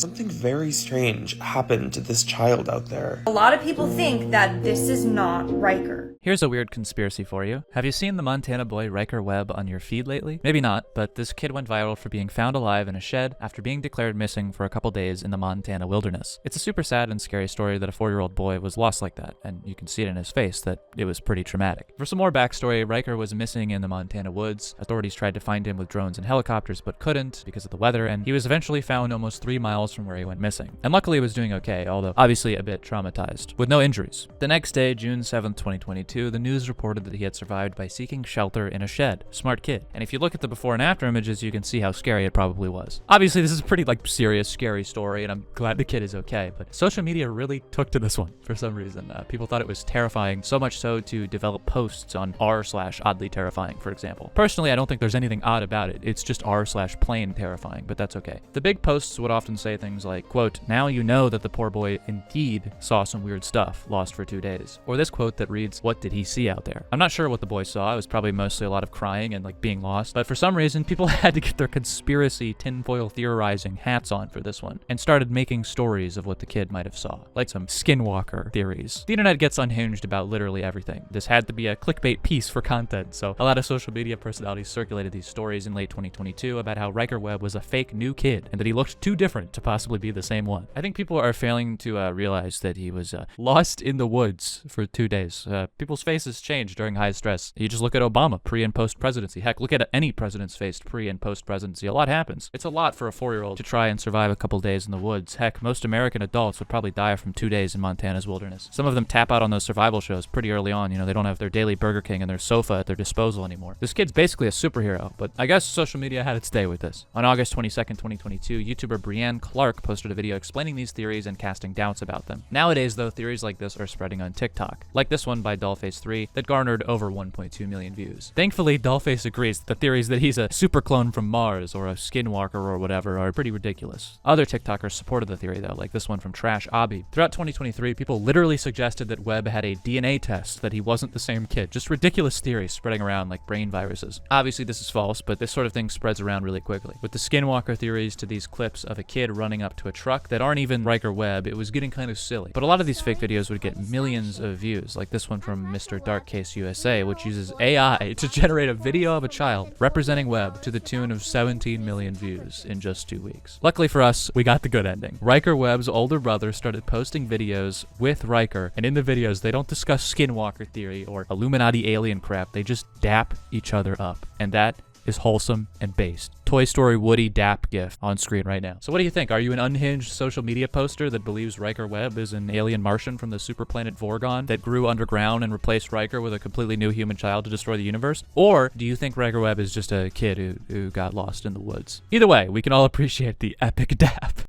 something very strange happened to this child out there. A lot of people think that this is not Riker. Here's a weird conspiracy for you. Have you seen the Montana boy Riker Webb on your feed lately? Maybe not, but this kid went viral for being found alive in a shed after being declared missing for a couple days in the Montana wilderness. It's a super sad and scary story that a 4-year-old boy was lost like that, and you can see it in his face that it was pretty traumatic. For some more backstory, Riker was missing in the Montana woods. Authorities tried to find him with drones and helicopters, but couldn't because of the weather, and he was eventually found almost 3 miles from where he went missing. And luckily he was doing okay, although obviously a bit traumatized, with no injuries. The next day, June 7th, 2022, the news reported that he had survived by seeking shelter in a shed. Smart kid. And if you look at the before and after images, you can see how scary it probably was. Obviously, this is a pretty serious, scary story, and I'm glad the kid is okay, but social media really took to this one for some reason. People thought it was terrifying, so much so to develop posts on r/oddly terrifying, for example. Personally, I don't think there's anything odd about it. It's just r/plain terrifying, but that's okay. The big posts would often say things like, quote, "Now you know that the poor boy indeed saw some weird stuff, lost for 2 days." Or this quote that reads, "What did he see out there?" I'm not sure what the boy saw. It was probably mostly a lot of crying and being lost, but for some reason people had to get their conspiracy tinfoil theorizing hats on for this one and started making stories of what the kid might have saw, like some skinwalker theories. The internet gets unhinged about literally everything. This had to be a clickbait piece for content, so a lot of social media personalities circulated these stories in late 2022 about how Riker Webb was a fake new kid and that he looked too different to possibly be the same one. I think people are failing to realize that he was lost in the woods for 2 days. People's faces change during high stress. You just look at Obama pre and post presidency. Heck, look at any president's face pre and post presidency. A lot happens. It's a lot for a 4-year-old to try and survive a couple days in the woods. Heck, most American adults would probably die from 2 days in Montana's wilderness. Some of them tap out on those survival shows pretty early on. They don't have their daily Burger King and their sofa at their disposal anymore. This kid's basically a superhero, but I guess social media had its day with this. On August 22nd, 2022, YouTuber Brienne Clark posted a video explaining these theories and casting doubts about them. Nowadays, though, theories like this are spreading on TikTok, like this one by Dollface3 that garnered over 1.2 million views. Thankfully, Dollface agrees that the theories that he's a super clone from Mars or a skinwalker or whatever are pretty ridiculous. Other TikTokers supported the theory though, like this one from Trash Obby. Throughout 2023, people literally suggested that Webb had a DNA test, that he wasn't the same kid. Just ridiculous theories spreading around like brain viruses. Obviously this is false, but this sort of thing spreads around really quickly. With the skinwalker theories to these clips of a kid running up to a truck that aren't even Riker Webb, it was getting kind of silly. But a lot of these fake videos would get millions of views, like this one from Mr. Dark Case USA, which uses AI to generate a video of a child representing Webb to the tune of 17 million views in just 2 weeks. Luckily for us, we got the good ending. Riker Webb's older brother started posting videos with Riker, and in the videos, they don't discuss skinwalker theory or Illuminati alien crap, they just dap each other up. And that is wholesome and based. Toy Story Woody dap gif on screen right now. So what do you think? Are you an unhinged social media poster that believes Riker Webb is an alien Martian from the superplanet Vorgon that grew underground and replaced Riker with a completely new human child to destroy the universe? Or do you think Riker Webb is just a kid who got lost in the woods? Either way, we can all appreciate the epic dap.